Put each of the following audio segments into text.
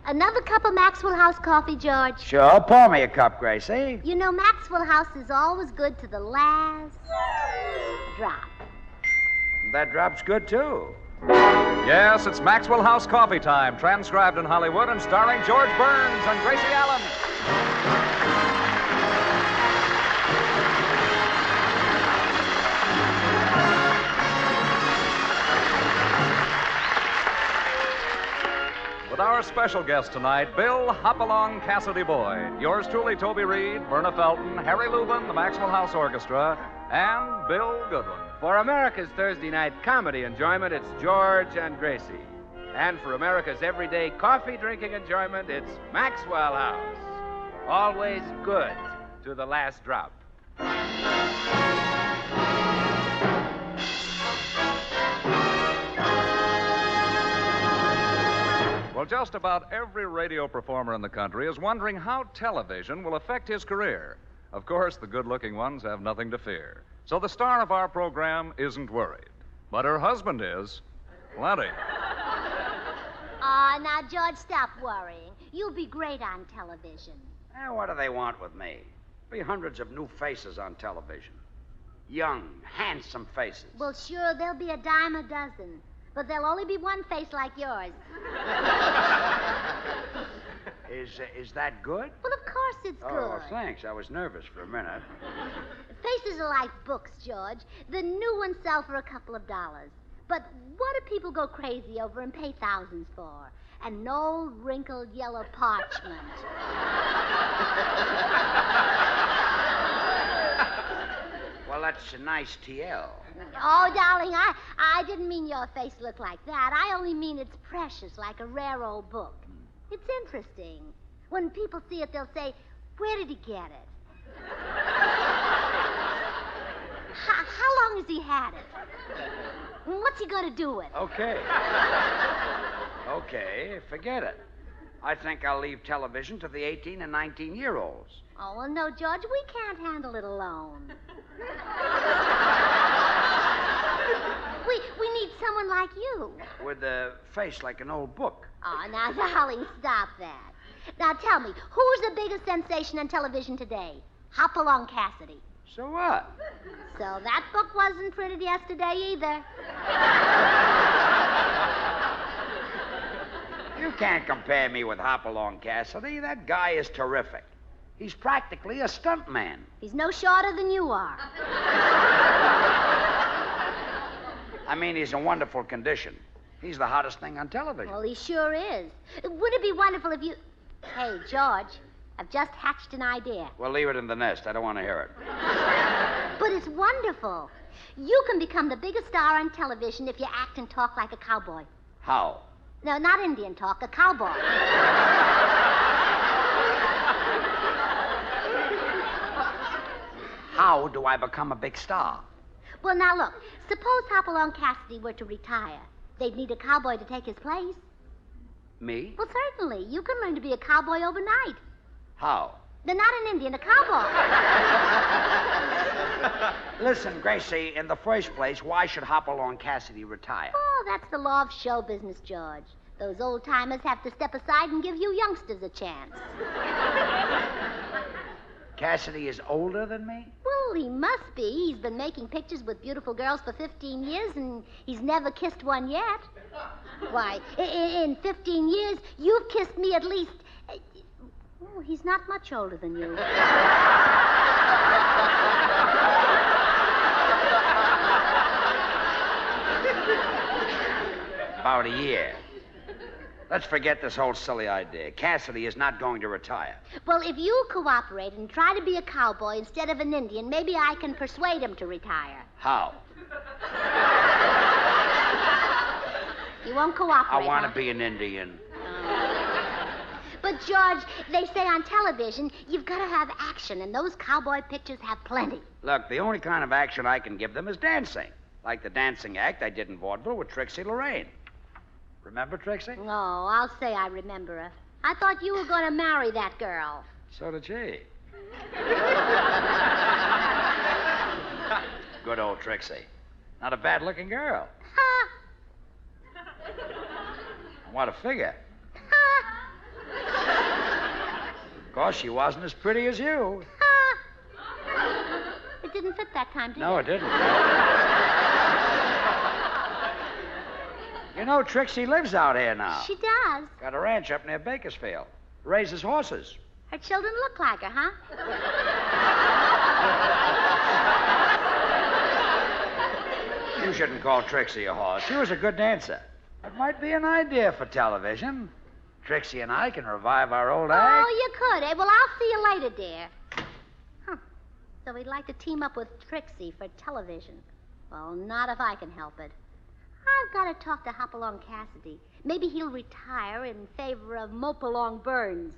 Another cup of Maxwell House coffee, George? Sure, pour me a cup, Gracie. You know, Maxwell House is always good to the last drop. That drop's good, too. Yes, it's Maxwell House Coffee Time, transcribed in Hollywood and starring George Burns and Gracie Allen. With our special guest tonight, Bill Hopalong Cassidy Boyd. Yours truly, Toby Reed, Verna Felton, Harry Lubin, the Maxwell House Orchestra, and Bill Goodwin. For America's Thursday night comedy enjoyment, it's George and Gracie. And for America's everyday coffee-drinking enjoyment, it's Maxwell House. Always good to the last drop. Well, just about every radio performer in the country is wondering how television will affect his career. Of course, the good-looking ones have nothing to fear. So the star of our program isn't worried. But her husband is. Plenty. Now, George, stop worrying. You'll be great on television. What do they want with me? Be hundreds of new faces on television. Young, handsome faces. Well, sure, there'll be a dime a dozen. But there'll only be one face like yours. Is that good? Well, of course it's good. Oh, thanks. I was nervous for a minute. Faces are like books, George. The new ones sell for a couple of dollars. But what do people go crazy over and pay thousands for? An old, wrinkled, yellow parchment. Well, that's a nice TL. Oh, darling, I didn't mean your face looked like that. I only mean it's precious, like a rare old book. It's interesting. When people see it, they'll say, where did he get it? How long has he had it? What's he going to do with it? Okay. Okay, forget it. I think I'll leave television to the 18 and 19-year-olds. Oh, well, no, George, we can't handle it alone. We need someone like you. With a face like an old book. Oh, now, darling, stop that. Now, tell me, who's the biggest sensation on television today? Hopalong Cassidy. So what? So that book wasn't printed yesterday either. You can't compare me with Hopalong Cassidy. That guy is terrific. He's practically a stuntman. He's no shorter than you are. I mean, he's in wonderful condition. He's the hottest thing on television. Well, he sure is. Wouldn't it be wonderful if you... Hey, George, I've just hatched an idea. Well, leave it in the nest. I don't want to hear it. But it's wonderful. You can become the biggest star on television if you act and talk like a cowboy. How? No, not Indian talk, a cowboy. How do I become a big star? Well, now look, suppose Hopalong Cassidy were to retire. They'd need a cowboy to take his place. Me? Well, certainly. You can learn to be a cowboy overnight. How? They're not an Indian, a cowboy. Listen, Gracie, in the first place, why should Hopalong Cassidy retire? Oh, that's the law of show business, George. Those old-timers have to step aside and give you youngsters a chance. Cassidy is older than me? Well, he must be. He's been making pictures with beautiful girls for 15 years, and he's never kissed one yet. Why, in 15 years, you've kissed me at least... Oh, he's not much older than you. About a year. Let's forget this whole silly idea. Cassidy is not going to retire. Well, if you cooperate and try to be a cowboy instead of an Indian, maybe I can persuade him to retire. How? You won't cooperate. I want to be an Indian. But, George, they say on television, you've got to have action, and those cowboy pictures have plenty. Look, the only kind of action I can give them is dancing. Like the dancing act I did in vaudeville with Trixie Lorraine. Remember Trixie? Oh, I'll say I remember her. I thought you were going to marry that girl. So did she. Good old Trixie. Not a bad-looking girl. Ha! What a figure. Ha! course, she wasn't as pretty as you. It didn't fit that time, did it? No, it didn't. You know, Trixie lives out here now. She does. Got a ranch up near Bakersfield. Raises horses. Her children look like her, huh? You shouldn't call Trixie a horse. She was a good dancer. That might be an idea for television. Trixie and I can revive our old act. Oh, you could, eh? Well, I'll see you later, dear. Huh. So we'd like to team up with Trixie for television. Well, not if I can help it. I've got to talk to Hopalong Cassidy. Maybe he'll retire in favor of Mopalong Burns.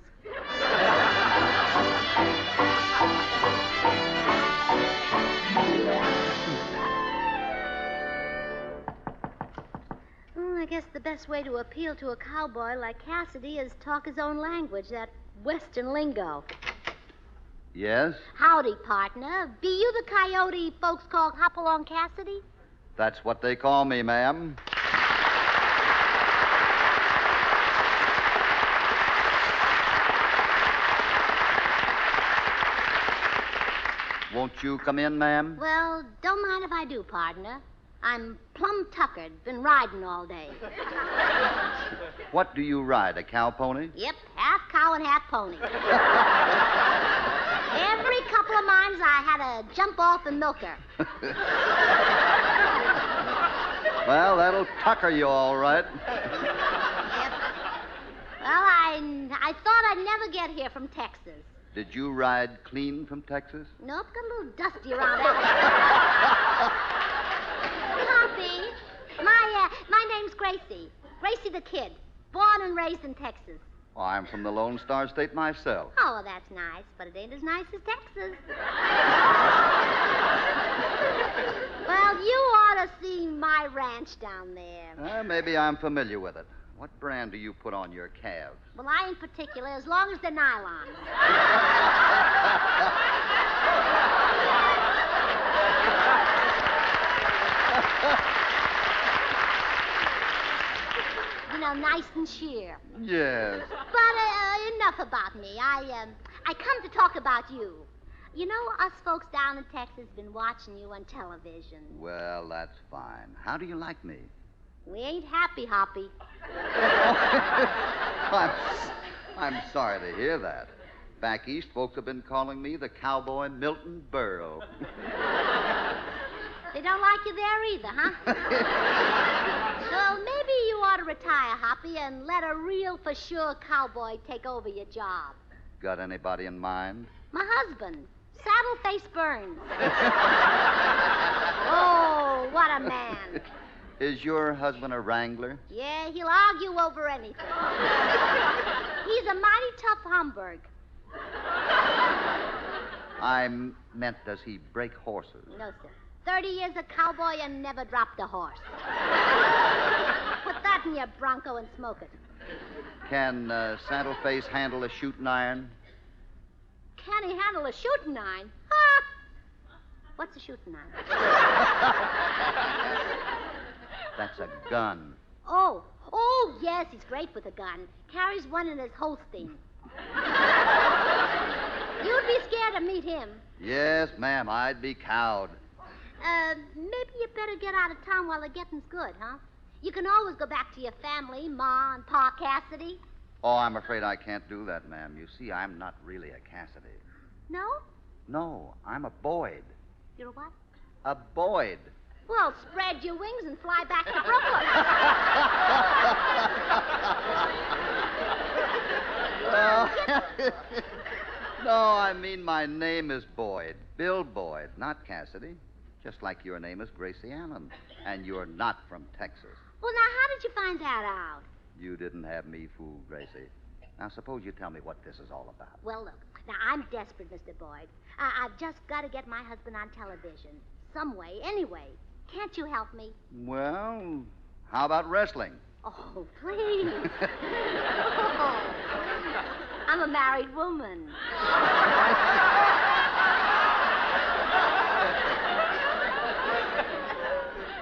I guess the best way to appeal to a cowboy like Cassidy is talk his own language, that Western lingo. Yes? Howdy, partner. Be you the coyote folks call Hopalong Cassidy? That's what they call me, ma'am. Won't you come in, ma'am? Well, don't mind if I do, partner. I'm plumb tuckered. Been riding all day. What do you ride, a cow pony? Yep, half cow and half pony. Every couple of miles I had to jump off and milk her. Well, that'll tucker you all right. Yep. Well, I thought I'd never get here from Texas. Did you ride clean from Texas? Nope, got a little dusty around that. Poppy, my name's Gracie. Gracie the Kid. Born and raised in Texas. Oh, I'm from the Lone Star State myself. Oh, well, that's nice, but it ain't as nice as Texas. Well, you ought to see my ranch down there. Maybe I'm familiar with it. What brand do you put on your calves? Well, I ain't particular, as long as they're nylon. You know, nice and sheer. Yes. But enough about me. I come to talk about you. You know, us folks down in Texas been watching you on television. Well, that's fine. How do you like me? We ain't happy, Hoppy. I'm sorry to hear that. Back east, folks have been calling me the cowboy Milton Berle. They don't like you there either, huh? So maybe you ought to retire, Hoppy, and let a real for sure cowboy take over your job. Got anybody in mind? My husband, Saddle-Face Burns. Oh, what a man. Is your husband a wrangler? Yeah, he'll argue over anything. He's a mighty tough Homburg. I meant, does he break horses? No, sir. 30 years a cowboy and never dropped a horse. Put that in your Bronco and smoke it. Can Saddle-Face handle a shooting iron? Can he handle a shooting iron? Ha! What's a shooting iron? That's a gun. Oh, yes, he's great with a gun. Carries one in his holstein. You'd be scared to meet him. Yes, ma'am, I'd be cowed. Maybe you better get out of town while the getting's good, huh? You can always go back to your family, Ma and Pa Cassidy. Oh, I'm afraid I can't do that, ma'am. You see, I'm not really a Cassidy. No? No, I'm a Boyd. You're a what? A Boyd. Well, spread your wings and fly back to Brooklyn. No, I mean my name is Boyd. Bill Boyd, not Cassidy. Just like your name is Gracie Allen. And you're not from Texas. Well, now, how did you find that out? You didn't have me fooled, Gracie. Now, suppose you tell me what this is all about. Well, look, now, I'm desperate, Mr. Boyd. I've just got to get my husband on television. Some way, anyway. Can't you help me? Well, how about wrestling? Oh, please. Oh, I'm a married woman.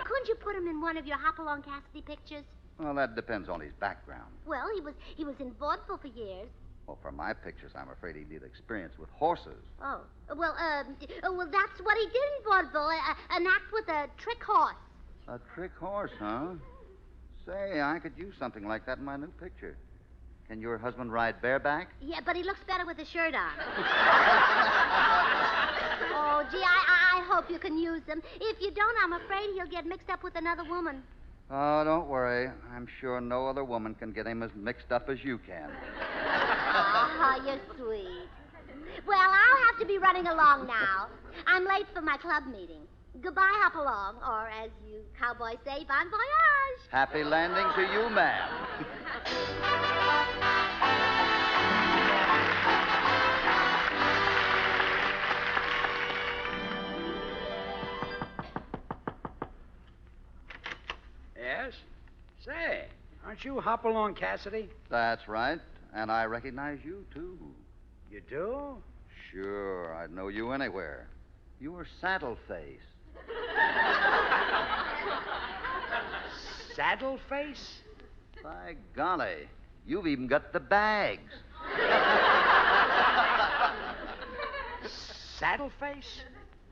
Couldn't you put him in one of your Hopalong Cassidy pictures? Well, that depends on his background. Well, he was in vaudeville for years. Well, for my pictures, I'm afraid he'd need experience with horses. Oh. Well, that's what he did in vaudeville. An act with a trick horse. A trick horse, huh? Say, I could use something like that in my new picture. Can your husband ride bareback? Yeah, but he looks better with his shirt on. Oh, gee, I hope you can use him. If you don't, I'm afraid he'll get mixed up with another woman. Oh, don't worry. I'm sure no other woman can get him as mixed up as you can. Oh, you're sweet. Well, I'll have to be running along now. I'm late for my club meeting. Goodbye, Hopalong, or as you cowboys say, bon voyage. Happy landing to you, ma'am. Yes? Say, aren't you Hopalong Cassidy? That's right. And I recognize you, too. You do? Sure, I'd know you anywhere. You were Saddleface. Saddleface? By golly, you've even got the bags. Saddleface?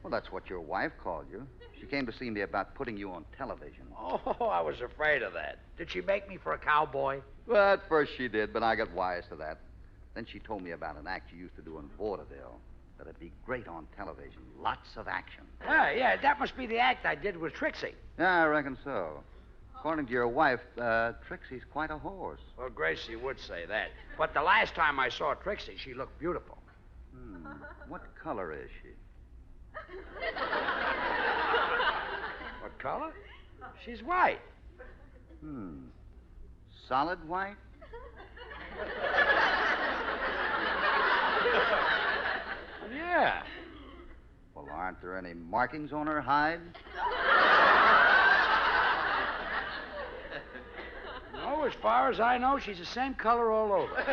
Well, that's what your wife called you. She came to see me about putting you on television. Oh, I was afraid of that. Did she make me for a cowboy? Well, at first she did, but I got wise to that. Then she told me about an act you used to do in vaudeville. That'd be great on television. Lots of action. Yeah, that must be the act I did with Trixie. Yeah, I reckon so. According to your wife, Trixie's quite a horse. Well, Gracie would say that. But the last time I saw Trixie, she looked beautiful. What color is she? What color? She's white. Solid white? Yeah. Well, aren't there any markings on her hide? No, as far as I know, she's the same color all over.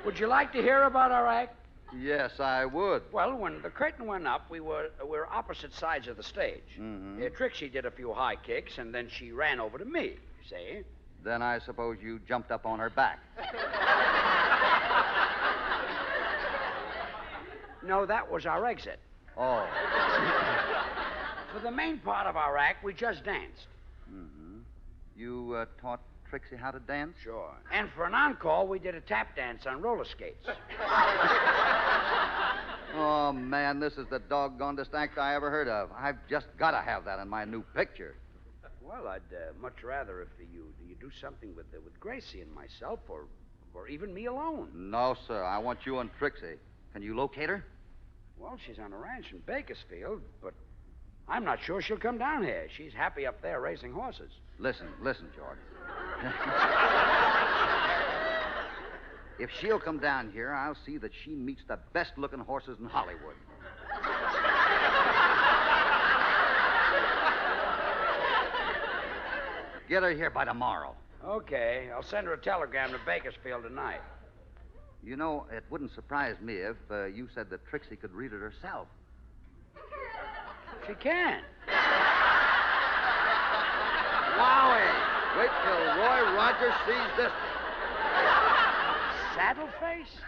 Would you like to hear about our act? Yes, I would. Well, when the curtain went up, we were opposite sides of the stage. Trixie did a few high kicks, and then she ran over to me, see? Then I suppose you jumped up on her back. No, that was our exit. Oh. For the main part of our act, we just danced. You taught Trixie how to dance? Sure. And for an encore, we did a tap dance on roller skates. Oh, man, this is the doggonedest act I ever heard of. I've just got to have that in my new picture. Well, I'd much rather if you do something with Gracie and myself, or even me alone. No, sir. I want you and Trixie. Can you locate her? Well, she's on a ranch in Bakersfield, but I'm not sure she'll come down here. She's happy up there raising horses. Listen, George. If she'll come down here, I'll see that she meets the best-looking horses in Hollywood. Get her here by tomorrow. Okay, I'll send her a telegram to Bakersfield tonight. You know, it wouldn't surprise me if you said that Trixie could read it herself. She can. Wowie! Wait till Roy Rogers sees this. Saddle face?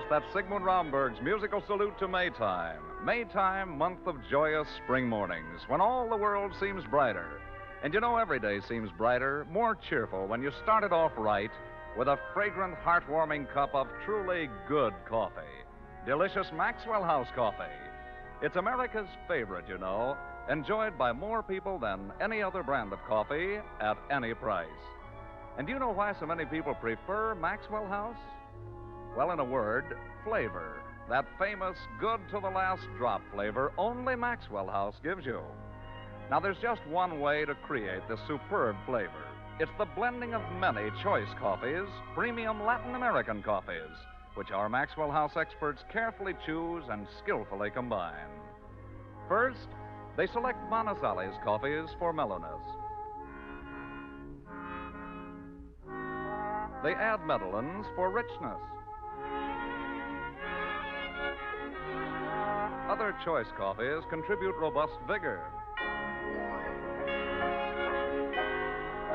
That's Sigmund Romberg's musical salute to Maytime. Maytime, month of joyous spring mornings, when all the world seems brighter. And you know, every day seems brighter, more cheerful when you start it off right with a fragrant, heartwarming cup of truly good coffee. Delicious Maxwell House coffee. It's America's favorite, you know, enjoyed by more people than any other brand of coffee at any price. And do you know why so many people prefer Maxwell House? Well, in a word, flavor. That famous good to the last drop flavor only Maxwell House gives you. Now, there's just one way to create this superb flavor. It's the blending of many choice coffees, premium Latin American coffees, which our Maxwell House experts carefully choose and skillfully combine. First, they select Manizales coffees for mellowness. They add Medellins for richness. Other choice coffees contribute robust vigor.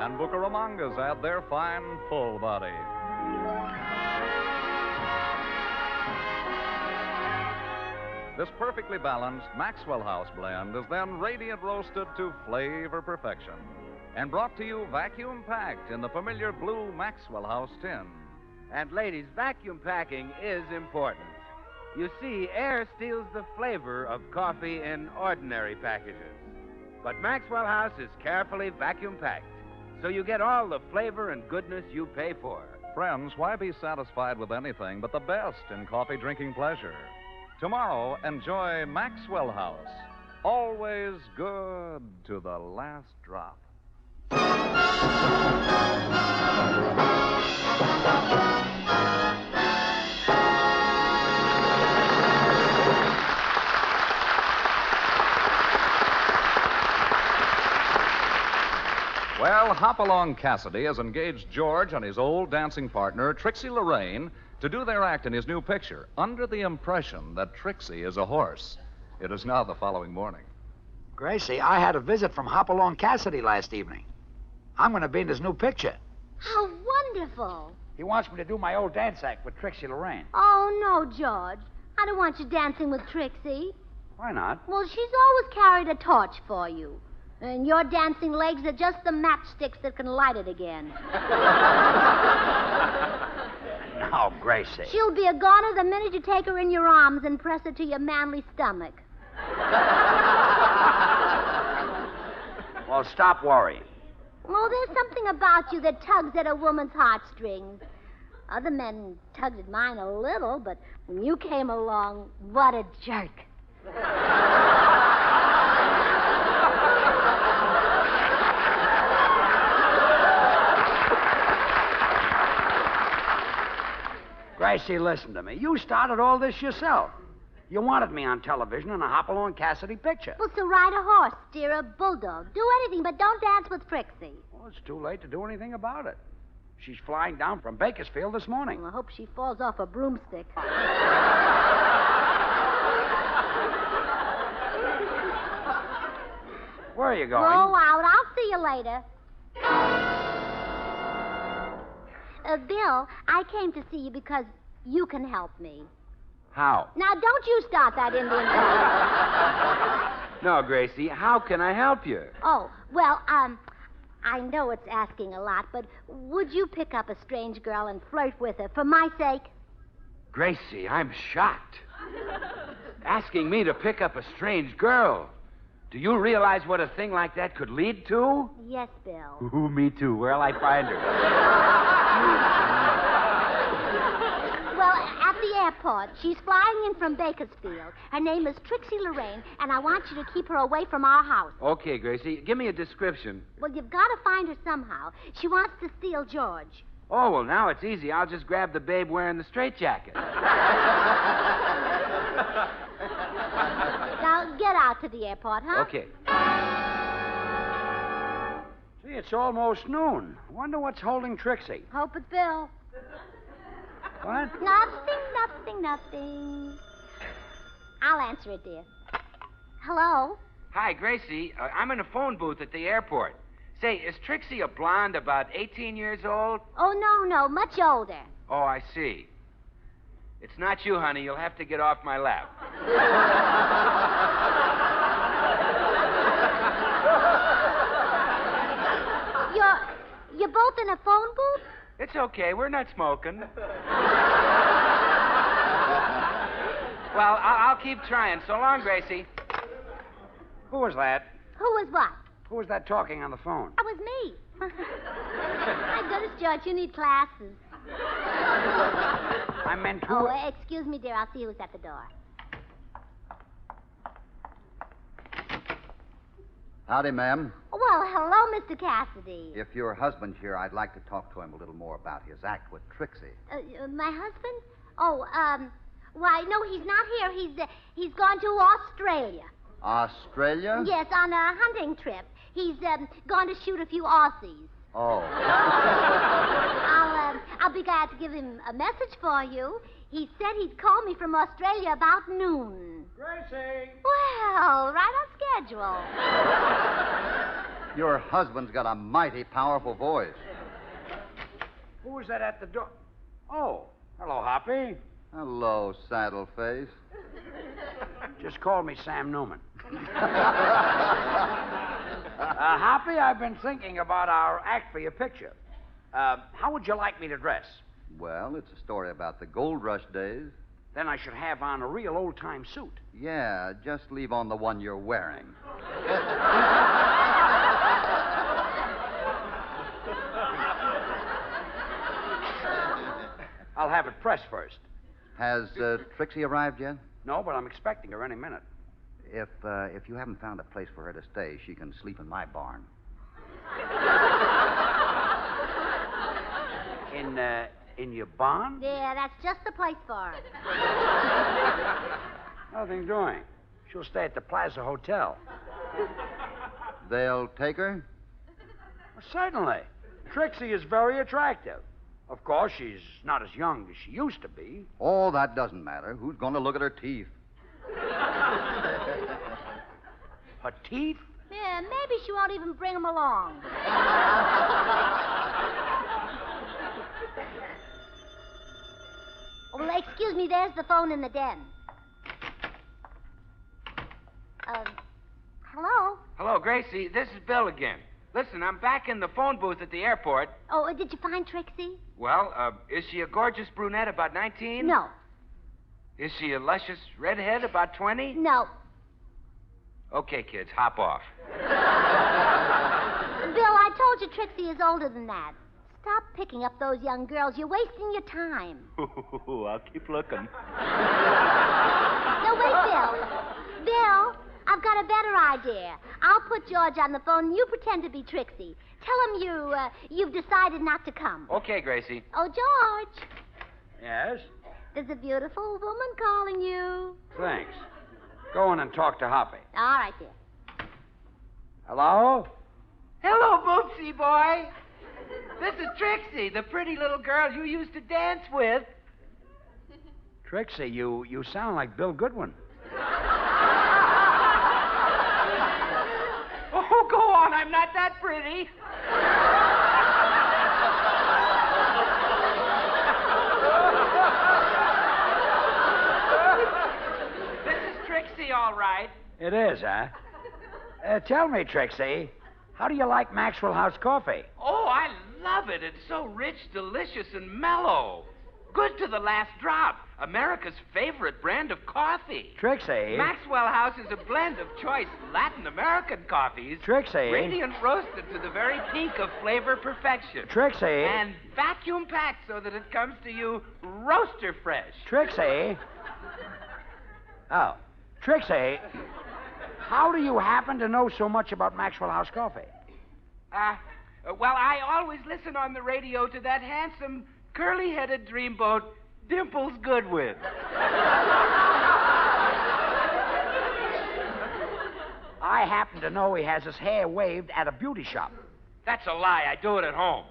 And Bucaramangas add their fine, full body. This perfectly balanced Maxwell House blend is then radiant roasted to flavor perfection and brought to you vacuum packed in the familiar blue Maxwell House tin. And ladies, vacuum packing is important. You see, air steals the flavor of coffee in ordinary packages. But Maxwell House is carefully vacuum packed, so you get all the flavor and goodness you pay for. Friends, why be satisfied with anything but the best in coffee drinking pleasure? Tomorrow, enjoy Maxwell House. Always good to the last drop. Well, Hopalong Cassidy has engaged George and his old dancing partner, Trixie Lorraine, to do their act in his new picture, under the impression that Trixie is a horse. It is now the following morning. Gracie, I had a visit from Hopalong Cassidy last evening. I'm going to be in his new picture. How wonderful. He wants me to do my old dance act with Trixie Lorraine. Oh, no, George. I don't want you dancing with Trixie. Why not? Well, she's always carried a torch for you. And your dancing legs are just the matchsticks that can light it again. No, Gracie. She'll be a goner the minute you take her in your arms and press her to your manly stomach. Well, stop worrying. Oh, there's something about you that tugs at a woman's heartstrings. Other men tugged at mine a little, but when you came along, what a jerk. Gracie, listen to me. You started all this yourself. You wanted me on television in a Hopalong Cassidy picture. Well, so ride a horse, steer a bulldog, do anything, but don't dance with Trixie. Well, it's too late to do anything about it. She's flying down from Bakersfield this morning. Well, I hope she falls off a broomstick. Where are you going? Go out. I'll see you later. Bill, I came to see you because you can help me. How? Now, don't you start that Indian talk. No, Gracie, how can I help you? Oh, well, I know it's asking a lot, but would you pick up a strange girl and flirt with her for my sake? Gracie, I'm shocked. Asking me to pick up a strange girl. Do you realize what a thing like that could lead to? Yes, Bill. Ooh, me too. Where'll I find her? Well, at the airport. She's flying in from Bakersfield. Her name is Trixie Lorraine, and I want you to keep her away from our house. Okay, Gracie. Give me a description. Well, you've got to find her somehow. She wants to steal George. Oh, well, now it's easy. I'll just grab the babe wearing the straitjacket. Now, get out to the airport, huh? Okay. See, it's almost noon. I wonder what's holding Trixie. Hope it's Bill. What? Nothing. I'll answer it, dear. Hello? Hi, Gracie. I'm in a phone booth at the airport. Say, is Trixie a blonde about 18 years old? Oh, no, much older. Oh, I see. It's not you, honey. You'll have to get off my lap. You're both in a phone booth? It's okay. We're not smoking. Well, I'll keep trying. So long, Gracie. Who was that? Who was what? Who was that talking on the phone? That was me. My goodness, George, you need classes. I meant who... Oh, excuse me, dear. I'll see who's at the door. Howdy, ma'am. Well, hello, Mr. Cassidy. If your husband's here, I'd like to talk to him a little more about his act with Trixie. My husband? Oh, why, no, he's not here. He's gone to Australia. Australia? Yes, on a hunting trip. He's gone to shoot a few Aussies. Oh. I'll be glad to give him a message for you. He said he'd call me from Australia about noon. Gracie! Well, right on schedule. Your husband's got a mighty powerful voice. Who was that at the door? Oh, hello, Hoppy. Hello, saddle face. Just call me Sam Newman. Hoppy, I've been thinking about our act for your picture. How would you like me to dress? Well, it's a story about the gold rush days. Then I should have on a real old-time suit. Yeah, just leave on the one you're wearing. I'll have it pressed first. Has Trixie arrived yet? No, but I'm expecting her any minute. If you haven't found a place for her to stay, she can sleep in my barn. In your barn? Yeah, that's just the place for her. Nothing doing. She'll stay at the Plaza Hotel. They'll take her? Well, certainly. Trixie is very attractive. Of course, she's not as young as she used to be. Oh, that doesn't matter. Who's going to look at her teeth? Her teeth? Yeah, maybe she won't even bring him along. Well, excuse me, there's the phone in the den. Hello? Hello, Gracie. This is Bill again. Listen, I'm back in the phone booth at the airport. Oh, did you find Trixie? Well, is she a gorgeous brunette about 19? No. Is she a luscious redhead about 20? No. Okay, kids, hop off. Bill, I told you Trixie is older than that. Stop picking up those young girls. You're wasting your time. I'll keep looking. No, wait, Bill. Bill, I've got a better idea. I'll put George on the phone and you pretend to be Trixie. Tell him you've decided not to come. Okay, Gracie. Oh, George. Yes? There's a beautiful woman calling you. Thanks. Go in and talk to Hoppy. All right, dear. Hello? Hello, Boopsy boy. This is Trixie, the pretty little girl you used to dance with. Trixie, you sound like Bill Goodwin. Oh, go on. I'm not that pretty. This is Trixie, all right. It is, huh? Tell me, Trixie, how do you like Maxwell House coffee? Oh, I love it. It's so rich, delicious, and mellow. Good to the last drop. America's favorite brand of coffee. Trixie. Maxwell House is a blend of choice Latin American coffees. Trixie. Radiant roasted to the very peak of flavor perfection. Trixie. And vacuum packed so that it comes to you roaster fresh. Trixie. Oh. Trixie, how do you happen to know so much about Maxwell House coffee? Well, I always listen on the radio to that handsome, curly-headed dreamboat, Dimples Goodwin. I happen to know he has his hair waved at a beauty shop. That's a lie. I do it at home.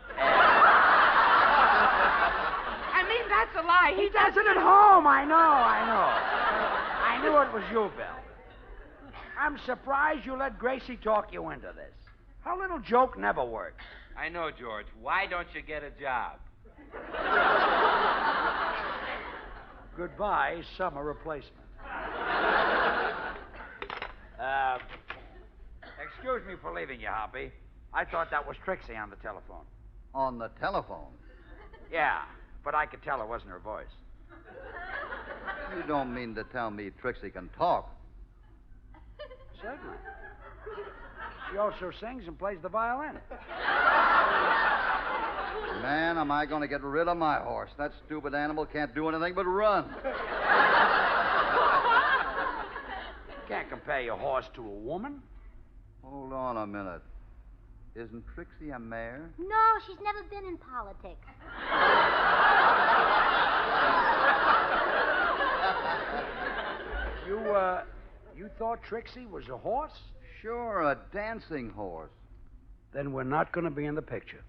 I mean, that's a lie. He does it at home. I know. I knew it was you, Bill. I'm surprised you let Gracie talk you into this. Her little joke never works. I know, George. Why don't you get a job? Goodbye, summer replacement. Excuse me for leaving you, Hoppy. I thought that was Trixie on the telephone. On the telephone? Yeah, but I could tell it wasn't her voice. You don't mean to tell me Trixie can talk? Certainly. She also sings and plays the violin. Man, am I going to get rid of my horse. That stupid animal can't do anything but run. You can't compare your horse to a woman. Hold on a minute. Isn't Trixie a mare? No, she's never been in politics. You thought Trixie was a horse? Sure, a dancing horse. Then we're not going to be in the picture.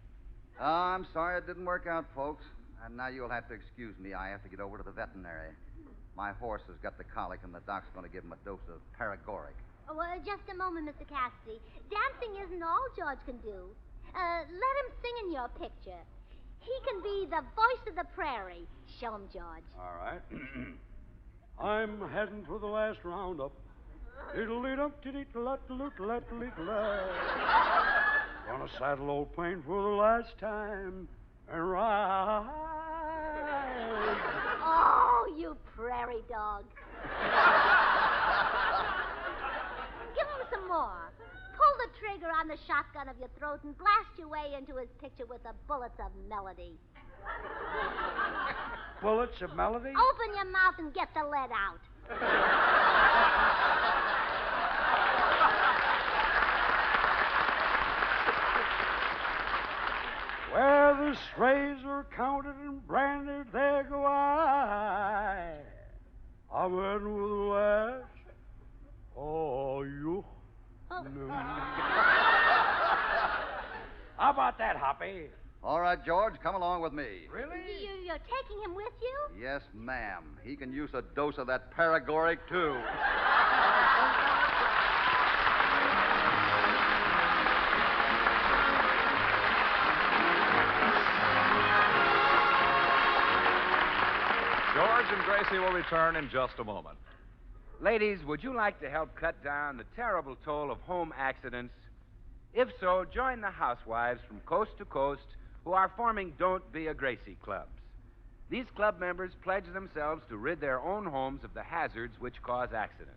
Oh, I'm sorry it didn't work out, folks. And now you'll have to excuse me. I have to get over to the veterinary. My horse has got the colic, and the doc's going to give him a dose of paregoric. Oh, just a moment, Mr. Cassidy. Dancing isn't all George can do. Let him sing in your picture. He can be the voice of the prairie. Show him, George. All right. I'm heading for the last roundup. Gonna saddle old Plain for the last time and ride. Oh, you prairie dog. Give him some more. Pull the trigger on the shotgun of your throat and blast your way into his picture with the bullets of melody. Bullets of melody? Open your mouth and get the lead out. Where the strays are counted and branded, there go I. I'm heading with the last. Oh, you. Oh. How about that, Hoppy? All right, George, come along with me. Really? You're taking him with you? Yes, ma'am. He can use a dose of that paregoric, too. George and Gracie will return in just a moment. Ladies, would you like to help cut down the terrible toll of home accidents? If so, join the housewives from coast to coast who are forming Don't Be a Gracie clubs. These club members pledge themselves to rid their own homes of the hazards which cause accidents.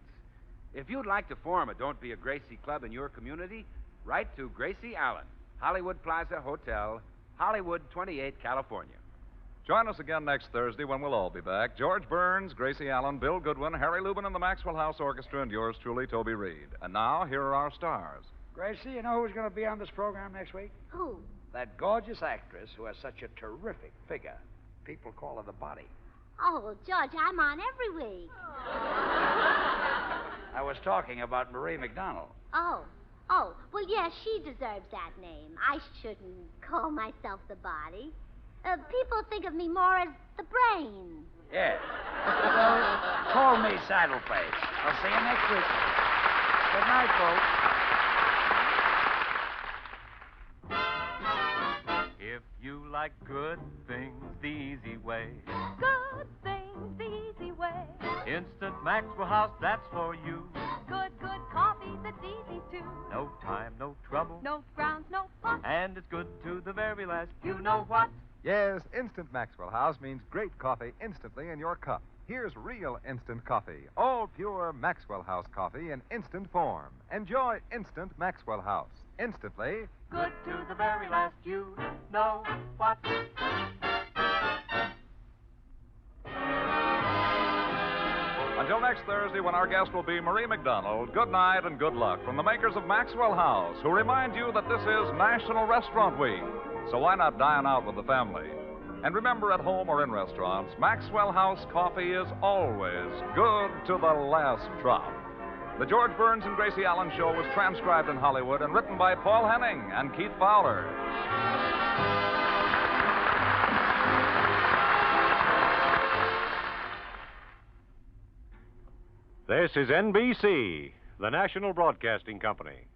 If you'd like to form a Don't Be a Gracie club in your community, write to Gracie Allen, Hollywood Plaza Hotel, Hollywood 28, California. Join us again next Thursday when we'll all be back. George Burns, Gracie Allen, Bill Goodwin, Harry Lubin, and the Maxwell House Orchestra, and yours truly, Toby Reed. And now, here are our stars. Gracie, you know who's going to be on this program next week? Who? That gorgeous actress who has such a terrific figure. People call her the body. Oh, well, George, I'm on every week. I was talking about Marie McDonald. Oh, well, yes, she deserves that name. I shouldn't call myself the body. People think of me more as the brain. Yes. Well, call me Saddleface. I'll see you next week. Good night, folks. If you like good things the easy way, Good things the easy way. Instant Maxwell House, that's for you. Good coffee that's easy too. No time, no trouble, No grounds, no pot. and it's good to the very last. You know what? Yes, Instant Maxwell House means great coffee instantly in your cup. Here's real instant coffee, all pure Maxwell House coffee in instant form. Enjoy Instant Maxwell House. Instantly. Good to the very last. You know what? Until next Thursday, when our guest will be Marie McDonald, good night and good luck from the makers of Maxwell House, who remind you that this is National Restaurant Week. So why not dine out with the family? And remember, at home or in restaurants, Maxwell House coffee is always good to the last drop. The George Burns and Gracie Allen Show was transcribed in Hollywood and written by Paul Henning and Keith Fowler. This is NBC, the national broadcasting company.